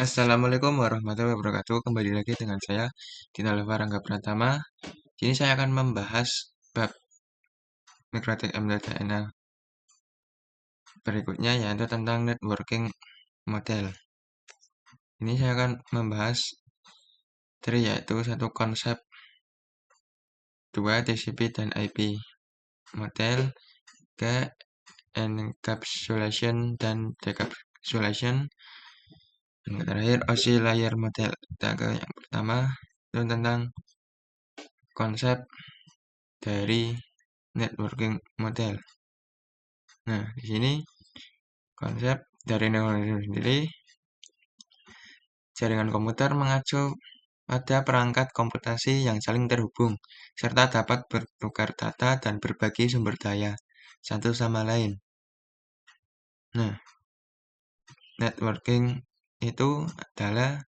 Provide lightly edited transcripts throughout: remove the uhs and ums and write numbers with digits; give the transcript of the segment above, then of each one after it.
Assalamualaikum warahmatullahi wabarakatuh. Kembali lagi dengan saya, Dina Rangga Pratama. Kini saya akan membahas bab Mikrotik MTDNA berikutnya, yaitu tentang networking model. Ini saya akan membahas yaitu satu konsep, dua TCP dan IP model, ke encapsulation dan decapsulation, yang terakhir OSI layer model. Kita ke yang pertama, itu tentang konsep dari networking model. Nah, di sini konsep dari networking sendiri, jaringan komputer mengacu pada perangkat komputasi yang saling terhubung, serta dapat bertukar data dan berbagi sumber daya satu sama lain. Nah, networking itu adalah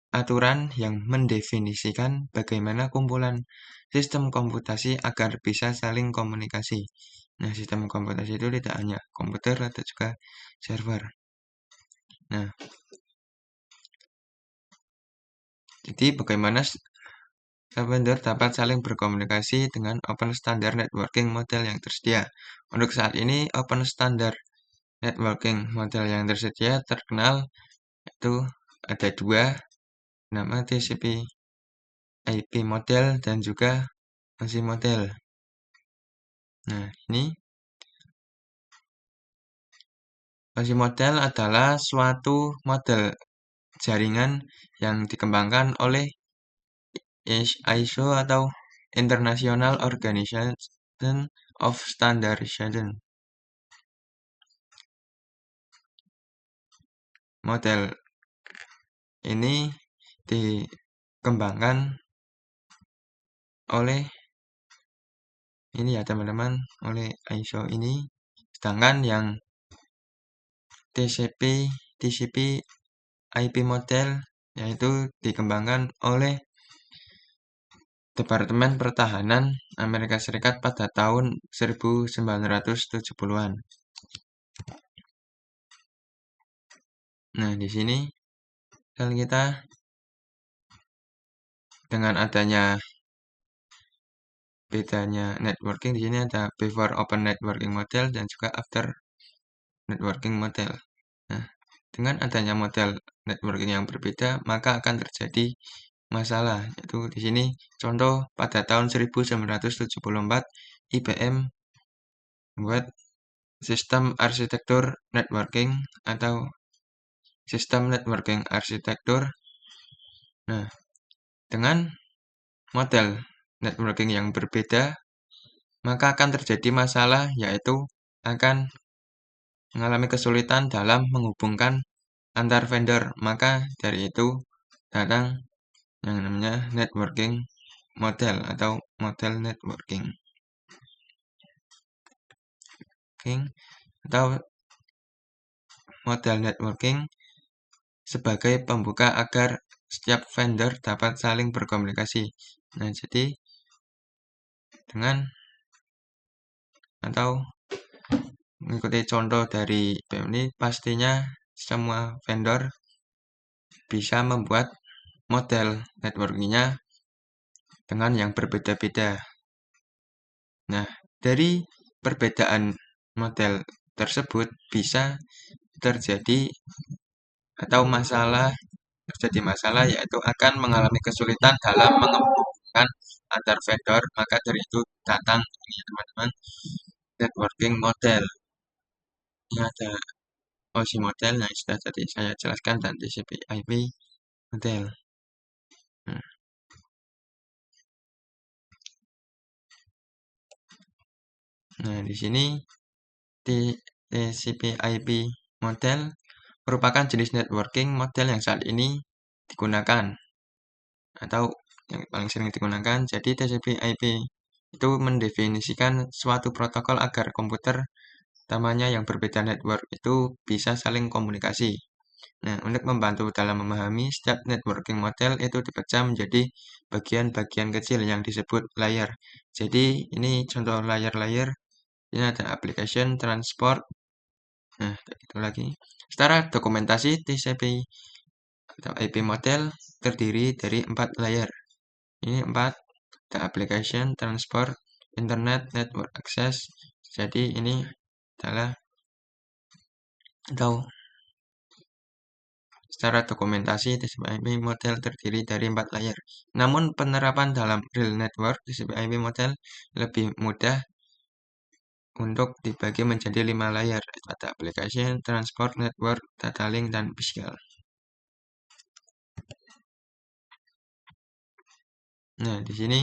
aturan yang mendefinisikan bagaimana kumpulan sistem komputasi agar bisa saling komunikasi. Nah, sistem komputasi itu tidak hanya komputer, tapi juga server. Nah, jadi bagaimana vendor dapat saling berkomunikasi dengan open standard networking model yang tersedia. Untuk saat ini, open standard networking model yang tersedia terkenal itu ada dua, nama TCP IP model dan juga OSI model. Nah, ini OSI model adalah suatu model jaringan yang dikembangkan oleh ISO atau International Organization of Standardization. Model ini dikembangkan oleh ini ya teman-teman, oleh ISO ini. Sedangkan yang TCP IP model yaitu dikembangkan oleh Departemen Pertahanan Amerika Serikat pada tahun 1970-an. Nah, di sini kita dengan adanya bedanya networking, di sini ada before open networking model dan juga after networking model. Nah, dengan adanya model networking yang berbeda, maka akan terjadi masalah. Yaitu di sini contoh pada tahun 1974 IBM membuat sistem arsitektur networking atau sistem networking arsitektur. Nah, dengan model networking yang berbeda, maka akan terjadi masalah, yaitu akan mengalami kesulitan dalam menghubungkan antar vendor. Maka dari itu datang yang namanya networking model atau model networking. Atau model networking sebagai pembuka agar setiap vendor dapat saling berkomunikasi. Nah, jadi dengan atau mengikuti contoh dari IBM ini, pastinya semua vendor bisa membuat model networkingnya dengan yang berbeda-beda. Nah, dari perbedaan model tersebut bisa terjadi masalah yaitu akan mengalami kesulitan dalam menghubungkan antar vendor. Maka dari itu datang ini teman-teman, networking model. Ini ada OSI model yang sudah tadi saya jelaskan dan TCP IP model. Nah, di sini TCP IP model merupakan jenis networking model yang saat ini digunakan atau yang paling sering digunakan. Jadi TCP IP itu mendefinisikan suatu protokol agar komputer utamanya yang berbeda network itu bisa saling komunikasi. Nah, untuk membantu dalam memahami, setiap networking model itu dipecah menjadi bagian-bagian kecil yang disebut layer. Jadi ini contoh layer-layer. Ini ada application, transport, Nah, kayak gitu lagi. Secara dokumentasi TCP atau IP model terdiri dari 4 layer. Ini 4, the application, transport, internet, network access. Jadi ini adalah atau secara dokumentasi TCP/IP model terdiri dari 4 layer. Namun penerapan dalam real network TCP/IP model lebih mudah untuk dibagi menjadi 5 layer, ada application, transport, network, data link, dan physical. Nah, di sini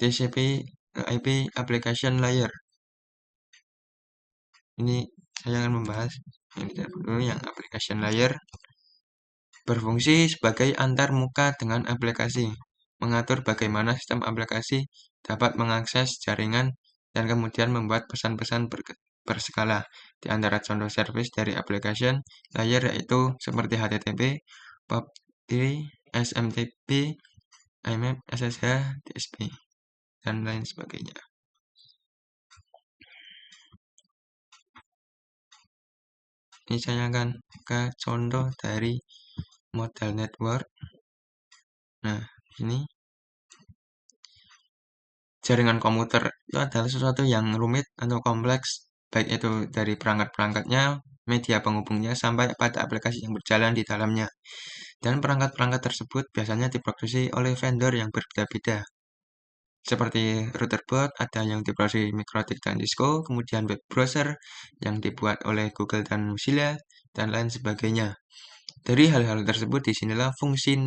TCP/IP application layer. Ini saya akan membahas yang application layer berfungsi sebagai antar muka dengan aplikasi, mengatur bagaimana sistem aplikasi dapat mengakses jaringan dan kemudian membuat pesan-pesan berskala. Di antara contoh service dari application layer yaitu seperti HTTP, POP3, SMTP, IMAP, SSH, DSP, dan lain sebagainya. Ini saya akan ke contoh dari model network. Nah, ini jaringan komputer itu adalah sesuatu yang rumit atau kompleks, baik itu dari perangkat-perangkatnya, media penghubungnya, sampai pada aplikasi yang berjalan di dalamnya. Dan perangkat-perangkat tersebut biasanya diproduksi oleh vendor yang berbeda-beda. Seperti router board, ada yang diproduksi Mikrotik dan Cisco, kemudian web browser yang dibuat oleh Google dan Mozilla, dan lain sebagainya. Dari hal-hal tersebut, disinilah fungsi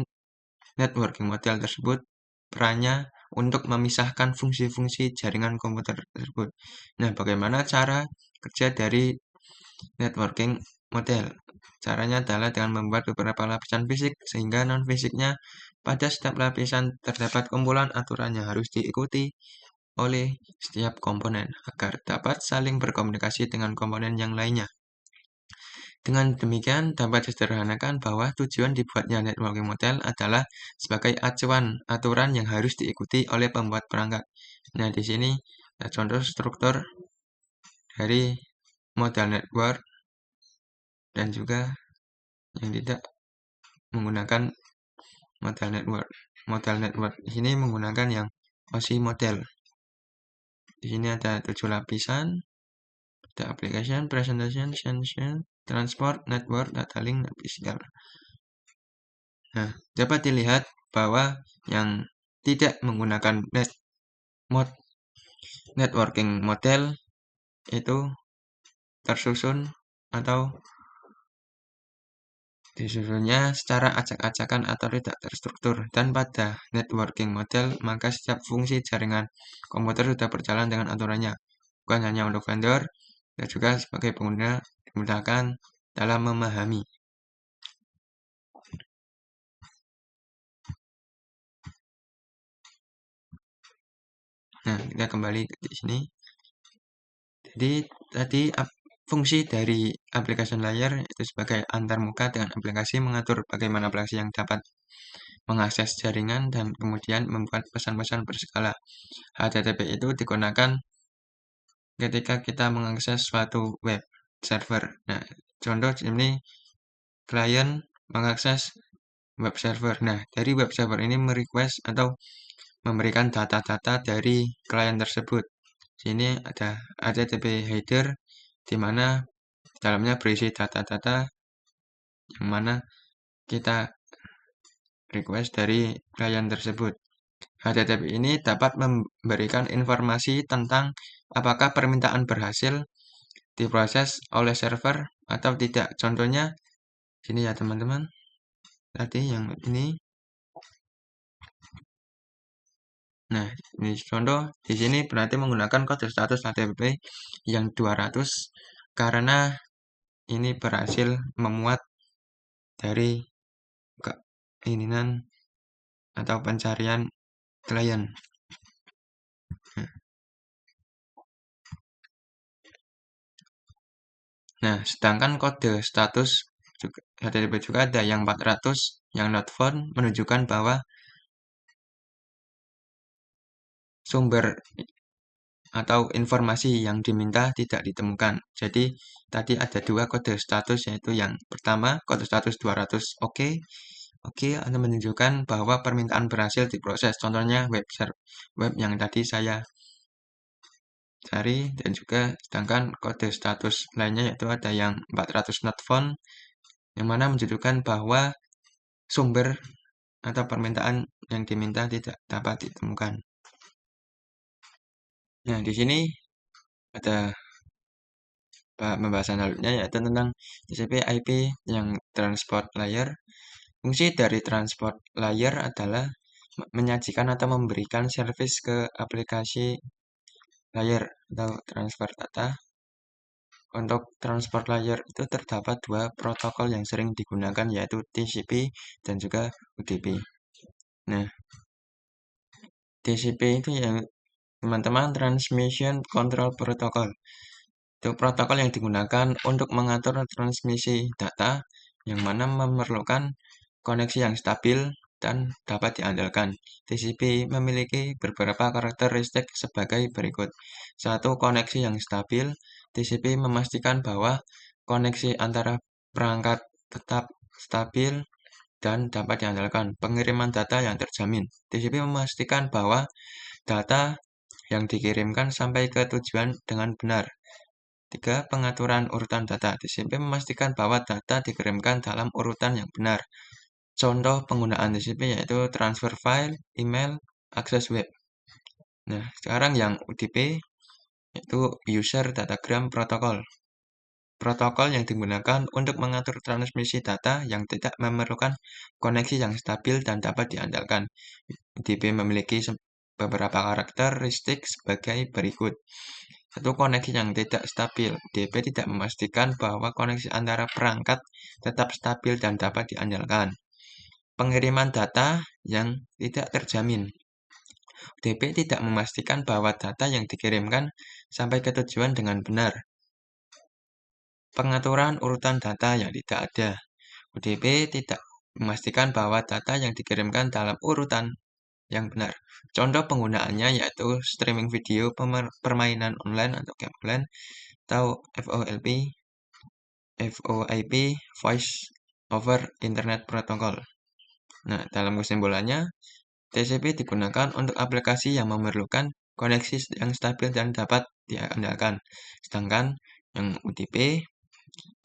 networking model tersebut perannya untuk memisahkan fungsi-fungsi jaringan komputer tersebut. Nah, bagaimana cara kerja dari networking model? Caranya adalah dengan membuat beberapa lapisan fisik, sehingga non-fisiknya pada setiap lapisan terdapat kumpulan aturan yang harus diikuti oleh setiap komponen, agar dapat saling berkomunikasi dengan komponen yang lainnya. Dengan demikian, dapat disederhanakan bahwa tujuan dibuatnya networking model adalah sebagai acuan aturan yang harus diikuti oleh pembuat perangkat. Nah, di sini ada contoh struktur dari model network dan juga yang tidak menggunakan model network. Model network di sini menggunakan yang OSI model. Di sini ada 7 lapisan, ada application, presentation, session, transport, network, data link, dan physical. Nah, dapat dilihat bahwa yang tidak menggunakan networking model itu tersusun atau disusunnya secara acak-acakan atau tidak terstruktur. Dan pada networking model, maka setiap fungsi jaringan komputer sudah berjalan dengan aturannya. Bukan hanya untuk vendor, dan juga sebagai pengguna dimudahkan dalam memahami. Nah, kita kembali di sini. Jadi, tadi fungsi dari application layer itu sebagai antarmuka dengan aplikasi mengatur bagaimana aplikasi yang dapat mengakses jaringan dan kemudian membuat pesan-pesan berskala. HTTP itu digunakan ketika kita mengakses suatu web server. Nah, contoh ini klien mengakses web server. Nah, dari web server ini merequest atau memberikan data-data dari klien tersebut. Sini ada HTTP header di mana dalamnya berisi data-data yang mana kita request dari klien tersebut. HTTP ini dapat memberikan informasi tentang apakah permintaan berhasil diproses oleh server atau tidak. Contohnya sini ya teman-teman. Tadi yang ini. Nah, ini contoh di sini berarti menggunakan kode status HTTP yang 200 karena ini berhasil memuat dari keinginan atau pencarian klien. Nah, sedangkan kode status HTTP juga ada yang 400 yang not found menunjukkan bahwa sumber atau informasi yang diminta tidak ditemukan. Jadi tadi ada dua kode status, yaitu yang pertama kode status 200 oke. Oke, Anda menunjukkan bahwa permintaan berhasil diproses. Contohnya web yang tadi saya cari, dan juga sedangkan kode status lainnya yaitu ada yang 400 not found, yang mana menunjukkan bahwa sumber atau permintaan yang diminta tidak dapat ditemukan. Nah, di sini ada pembahasan selanjutnya yaitu tentang TCP/IP yang transport layer. Fungsi dari transport layer adalah menyajikan atau memberikan service ke aplikasi layer atau transfer data. Untuk transport layer itu terdapat dua protokol yang sering digunakan yaitu TCP dan juga UDP. Nah, TCP itu yang teman-teman Transmission Control Protocol. Itu protokol yang digunakan untuk mengatur transmisi data yang mana memerlukan koneksi yang stabil dan dapat diandalkan. TCP memiliki beberapa karakteristik sebagai berikut. Satu, koneksi yang stabil. TCP memastikan bahwa koneksi antara perangkat tetap stabil dan dapat diandalkan. Pengiriman data yang terjamin. TCP memastikan bahwa data yang dikirimkan sampai ke tujuan dengan benar. 3. Pengaturan urutan data. TCP memastikan bahwa data dikirimkan dalam urutan yang benar. Contoh penggunaan TCP yaitu transfer file, email, akses web. Nah, sekarang yang UDP yaitu User Datagram Protocol. Protokol yang digunakan untuk mengatur transmisi data yang tidak memerlukan koneksi yang stabil dan dapat diandalkan. UDP memiliki beberapa karakteristik sebagai berikut. Satu, koneksi yang tidak stabil. UDP tidak memastikan bahwa koneksi antara perangkat tetap stabil dan dapat diandalkan. Pengiriman data yang tidak terjamin. UDP tidak memastikan bahwa data yang dikirimkan sampai ke tujuan dengan benar. Pengaturan urutan data yang tidak ada. UDP tidak memastikan bahwa data yang dikirimkan dalam urutan yang benar. Contoh penggunaannya yaitu streaming video, permainan online atau game online, atau VoIP, Voice over Internet Protocol. Nah, dalam kesimpulannya, TCP digunakan untuk aplikasi yang memerlukan koneksi yang stabil dan dapat diandalkan. Sedangkan yang UDP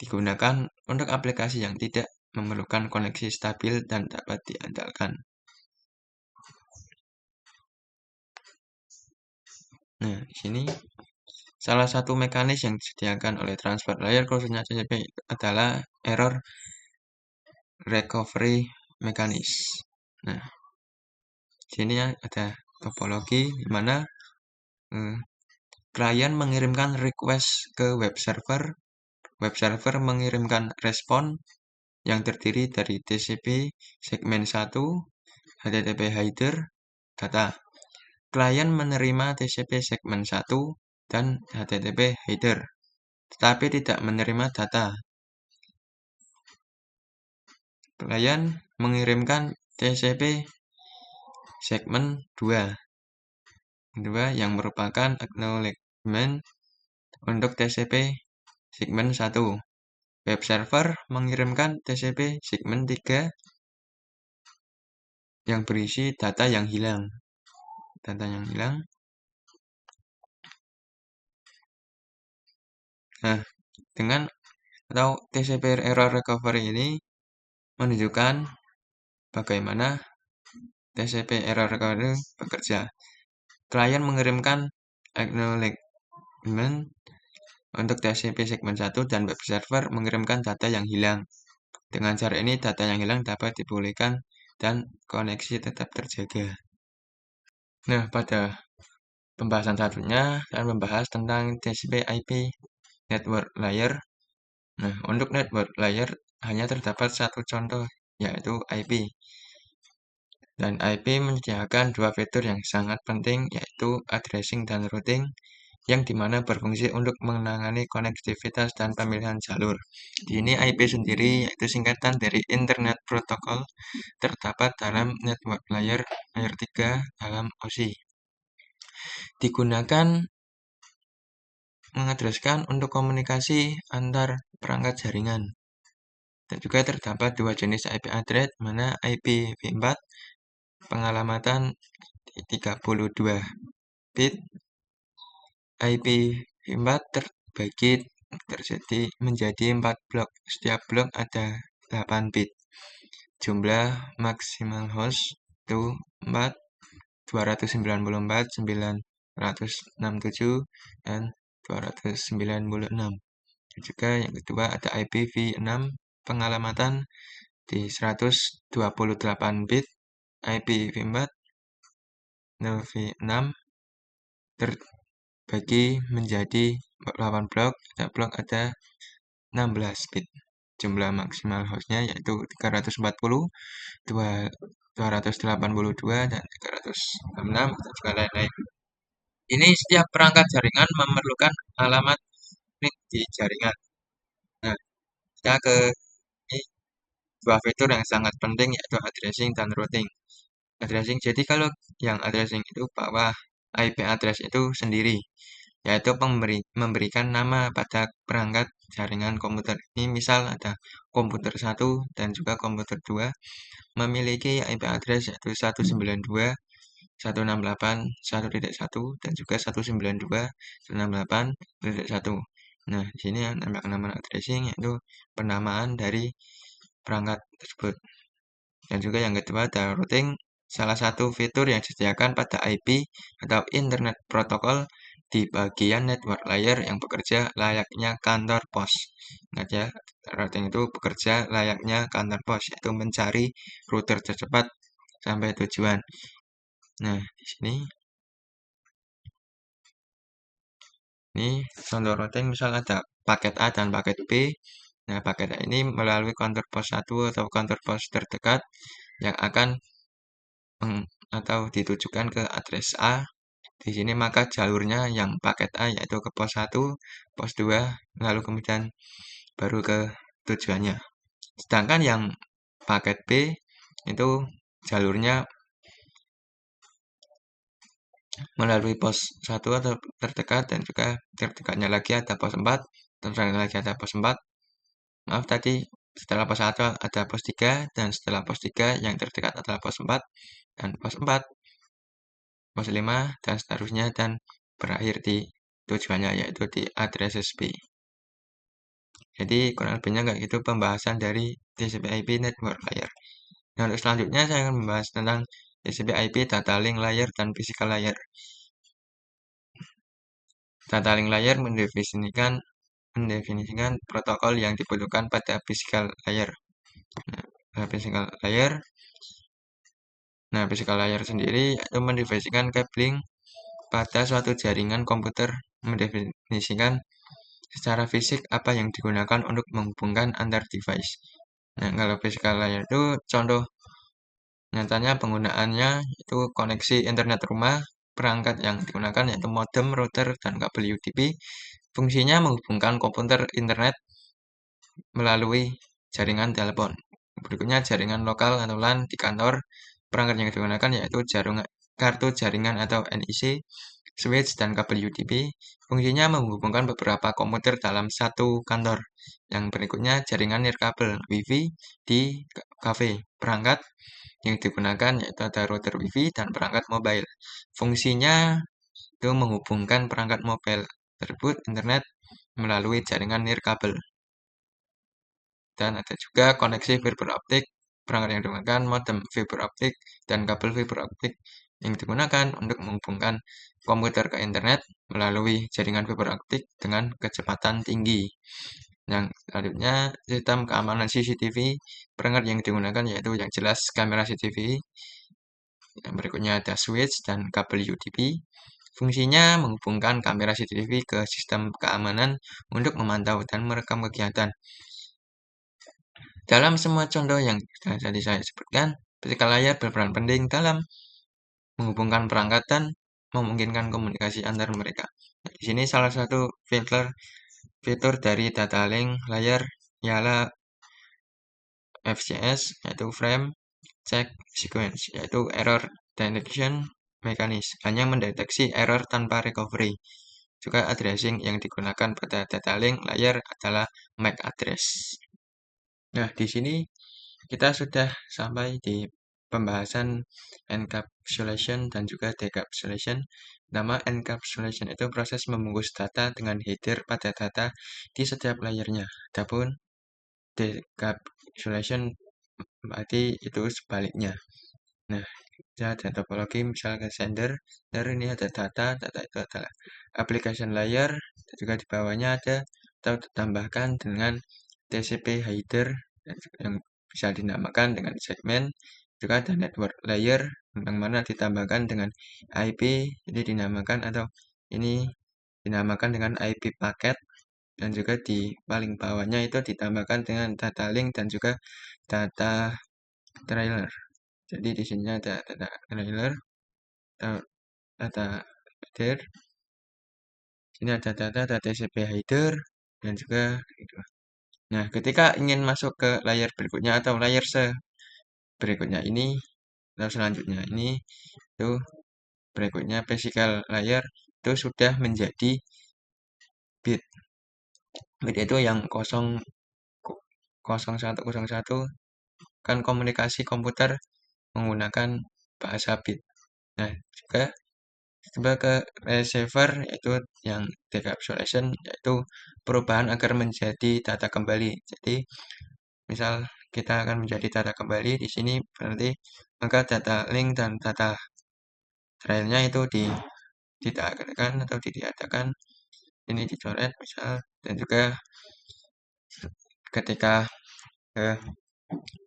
digunakan untuk aplikasi yang tidak memerlukan koneksi stabil dan dapat diandalkan. Nah, di sini salah satu mekanis yang disediakan oleh transport layer khususnya TCP adalah error recovery mekanis. Nah, di sini ada topologi di mana klien mengirimkan request ke web server mengirimkan respon yang terdiri dari TCP segmen 1, HTTP header, data. Klien menerima TCP segmen 1 dan HTTP header, tetapi tidak menerima data. Klien mengirimkan TCP segmen 2 yang merupakan acknowledgement untuk TCP segmen 1. Web server mengirimkan TCP segmen 3 yang berisi data yang hilang. Nah, dengan atau TCP error recovery ini menunjukkan bagaimana TCP error recovery bekerja. Klien mengirimkan acknowledgement untuk TCP segmen 1 dan web server mengirimkan data yang hilang. Dengan cara ini, data yang hilang dapat dipulihkan dan koneksi tetap terjaga. Nah, pada pembahasan selanjutnya, saya membahas tentang TCP/IP network layer. Nah, untuk network layer hanya terdapat satu contoh, yaitu IP. Dan IP menyediakan dua fitur yang sangat penting, yaitu addressing dan routing, yang dimana berfungsi untuk menangani konektivitas dan pemilihan jalur. Di sini IP sendiri yaitu singkatan dari Internet Protocol, terdapat dalam network layer 3 dalam OSI. Digunakan mengadreskan untuk komunikasi antar perangkat jaringan. Dan juga terdapat dua jenis IP address, mana IPv4 pengalamatan 32 bit, IPv4 terbagi menjadi 4 blok. Setiap blok ada 8 bit. Jumlah maksimal host itu 4, 294, 967, dan 296. Dan juga yang kedua ada IPv6 pengalamatan di 128 bit. IPv4 v6 terbagi menjadi 8 blok. Setiap blok ada 16 bit. Jumlah maksimal hostnya yaitu 340, 282, dan 366, dan juga lain-lain. Ini setiap perangkat jaringan memerlukan alamat NIC di jaringan. Nah, kita ke ini dua fitur yang sangat penting yaitu addressing dan routing. Addressing, jadi kalau yang addressing itu bahwa IP address itu sendiri, yaitu memberikan nama pada perangkat jaringan komputer. Ini misal ada komputer 1 dan juga komputer 2 memiliki IP address yaitu 192.168.1.1 dan juga 192.168.1. Nah, di sini nama addressing yaitu penamaan dari perangkat tersebut. Dan juga yang kedua ada routing, salah satu fitur yang disediakan pada IP atau Internet Protocol di bagian network layer yang bekerja layaknya kantor pos. Ingat ya, routing itu bekerja layaknya kantor pos, yaitu mencari router tercepat sampai tujuan. Nah, di sini ini contoh routing, misal ada paket A dan paket B. Nah, paket A ini melalui kantor pos 1 atau kantor pos terdekat yang akan atau ditujukan ke address A. Di sini maka jalurnya yang paket A yaitu ke pos 1, pos 2, lalu kemudian baru ke tujuannya. Sedangkan yang paket B itu jalurnya melalui pos 1 atau terdekat, dan juga terdekatnya lagi ada pos 4, terdekatnya lagi ada pos 4. Maaf tadi, setelah pos 1 ada pos 3, dan setelah pos 3 yang terdekat adalah pos 4, dan pos 4, pos 5, dan seterusnya, dan berakhir di tujuannya yaitu di address B. Jadi kurang lebihnya kayak gitu pembahasan dari TCP/IP network layer. Nah, untuk selanjutnya saya akan membahas tentang TCP/IP data link layer dan physical layer. Data link layer mendefinisikan protokol yang dibutuhkan pada physical layer. Physical layer sendiri itu mendefinisikan cabling pada suatu jaringan komputer, mendefinisikan secara fisik apa yang digunakan untuk menghubungkan antar device. Nah, kalau physical layer itu contoh nyatanya penggunaannya itu koneksi internet rumah, perangkat yang digunakan yaitu modem, router, dan kabel UDP. Fungsinya menghubungkan komputer internet melalui jaringan telepon. Berikutnya jaringan lokal atau LAN di kantor. Perangkat yang digunakan yaitu kartu jaringan atau NIC, switch, dan kabel UDP. Fungsinya menghubungkan beberapa komputer dalam satu kantor. Yang berikutnya jaringan nirkabel WiFi di kafe. Perangkat yang digunakan yaitu ada router WiFi dan perangkat mobile. Fungsinya itu menghubungkan perangkat mobile tersebut internet melalui jaringan nirkabel. Dan ada juga koneksi fiber optik, perangkat yang digunakan modem fiber optik dan kabel fiber optik yang digunakan untuk menghubungkan komputer ke internet melalui jaringan fiber optik dengan kecepatan tinggi. Yang selanjutnya sistem keamanan CCTV, perangkat yang digunakan yaitu yang jelas kamera CCTV. Yang berikutnya ada switch dan kabel UDP. Fungsinya menghubungkan kamera CCTV ke sistem keamanan untuk memantau dan merekam kegiatan. Dalam semua contoh yang tadi saya sebutkan, physical layer berperan penting dalam menghubungkan perangkat dan memungkinkan komunikasi antar mereka. Nah, di sini salah satu fitur dari data link layer ialah FCS, yaitu Frame Check Sequence, yaitu Error Detection Mechanism, hanya mendeteksi error tanpa recovery. juga addressing yang digunakan pada data link layer adalah MAC address. Nah, di sini kita sudah sampai di pembahasan encapsulation dan juga decapsulation. Nama encapsulation itu proses membungkus data dengan header pada data di setiap layernya. Adapun decapsulation berarti itu sebaliknya. Nah, ada topologi misalnya sender, dari ini ada data itu adalah application layer, dan juga di bawahnya ada atau ditambahkan dengan TCP header yang bisa dinamakan dengan segmen, juga ada network layer yang mana ditambahkan dengan IP, jadi dinamakan atau ini dinamakan dengan IP paket, dan juga di paling bawahnya itu ditambahkan dengan data link dan juga data trailer. Jadi di sini ada data trailer, data header, sini ada data TCP header, dan juga gitu. Nah, ketika ingin masuk ke layar berikutnya atau layar berikutnya ini atau selanjutnya ini, itu berikutnya physical layer itu sudah menjadi bit. Bit itu yang 0101 kan komunikasi komputer menggunakan bahasa bit. Nah, juga coba ke receiver yaitu yang decapsulation, yaitu perubahan agar menjadi data kembali. Jadi misal kita akan menjadi data kembali di sini, berarti maka data link dan data trailnya itu ditiadakan atau ditiadakan, ini dicoret misal, dan juga ketika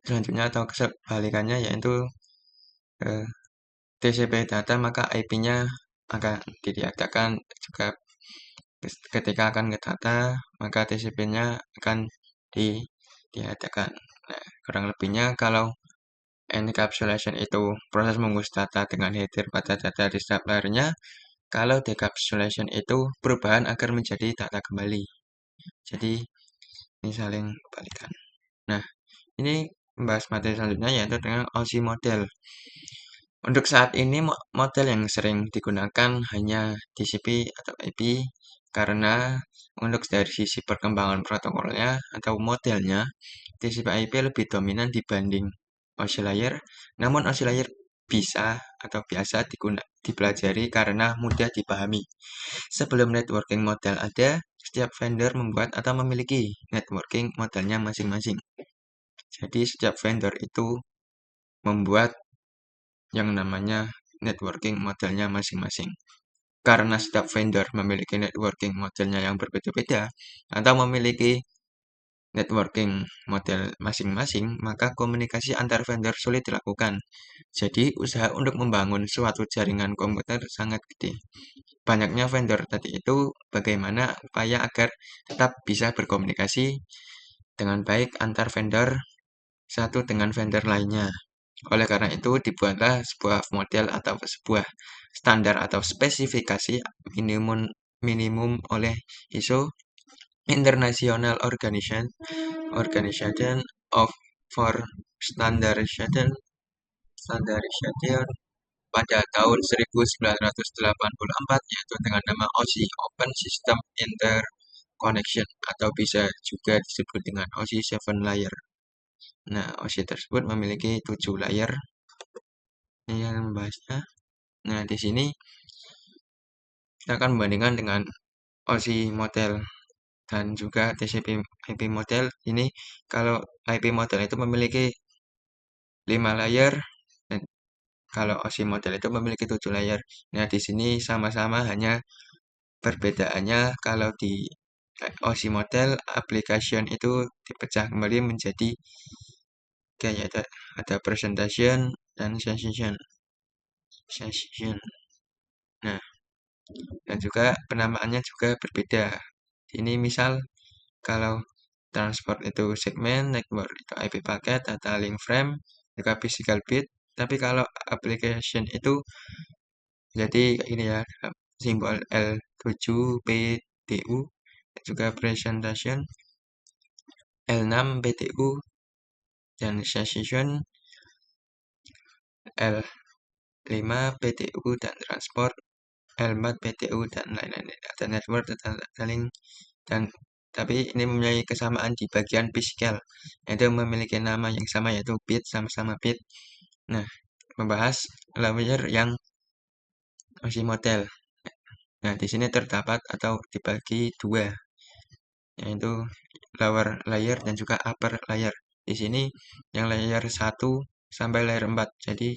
selanjutnya atau kebalikannya yaitu TCP data, maka IP-nya akan ditiadakan. Juga ketika akan ke data, maka TCP-nya akan ditiadakan. Nah, kurang lebihnya kalau encapsulation itu proses membungkus data dengan header pada data di setiap layernya, kalau decapsulation itu perubahan agar menjadi data kembali. Jadi, ini saling kebalikan. Nah, ini membahas materi selanjutnya yaitu dengan OSI model. Untuk saat ini model yang sering digunakan hanya TCP atau IP karena untuk dari sisi perkembangan protokolnya atau modelnya TCP IP lebih dominan dibanding OSI layer. Namun OSI layer bisa atau biasa dipelajari karena mudah dipahami. Sebelum networking model ada, setiap vendor membuat atau memiliki networking modelnya masing-masing. Jadi setiap vendor itu membuat yang namanya networking modelnya masing-masing. Karena setiap vendor memiliki networking modelnya yang berbeda-beda atau memiliki networking model masing-masing, maka komunikasi antar vendor sulit dilakukan. Jadi, usaha untuk membangun suatu jaringan komputer sangat gede. Banyaknya vendor tadi itu bagaimana upaya agar tetap bisa berkomunikasi dengan baik antar vendor satu dengan vendor lainnya. Oleh karena itu, dibuatlah sebuah model atau sebuah standar atau spesifikasi minimum oleh ISO International Organization of for Standardization pada tahun 1984, yaitu dengan nama OSI Open System Interconnection atau bisa juga disebut dengan OSI 7 layer. Nah, OSI tersebut memiliki 7 layer. Ini yang membahasnya. Nah, di sini kita akan membandingkan dengan OSI model dan juga TCP IP model. Ini kalau IP model itu memiliki 5 layer dan kalau OSI model itu memiliki 7 layer. Nah, di sini sama-sama, hanya perbedaannya kalau di OSI model application itu dipecah kembali menjadi kayak ada presentation dan session. Nah, dan juga penamaannya juga berbeda. Ini misal kalau transport itu segmen, network itu IP paket, data link frame, juga physical bit. Tapi kalau application itu jadi ini ya, simbol L7PTU, juga presentation L6PTU, dan session L5PTU, dan transport L4 PTU dan lain-lain. Ada network, data link, dan tapi ini mempunyai kesamaan di bagian physical, yaitu memiliki nama yang sama yaitu bit, sama-sama bit. Nah, membahas layer yang masih model. Nah, di sini terdapat atau dibagi dua, yaitu lower layer dan juga upper layer. Di sini yang layer 1 sampai layer 4. Jadi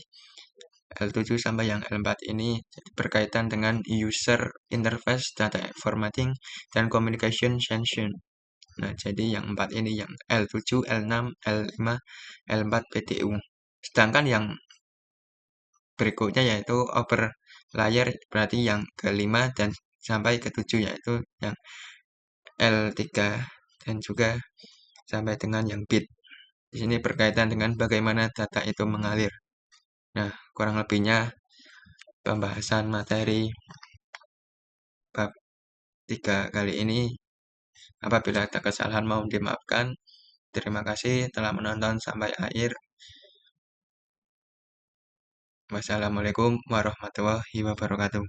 L7 sampai yang L4 ini berkaitan dengan user interface, data formatting, dan communication session. Nah, jadi yang 4 ini yang L7, L6, L5, L4 PTU. Sedangkan yang berikutnya yaitu upper layer berarti yang kelima dan sampai ke-7 yaitu yang L3 dan juga sampai dengan yang bit. Di sini berkaitan dengan bagaimana data itu mengalir. Nah, kurang lebihnya pembahasan materi bab 3 kali ini. Apabila ada kesalahan mohon dimaafkan. Terima kasih telah menonton sampai akhir. Wassalamualaikum warahmatullahi wabarakatuh.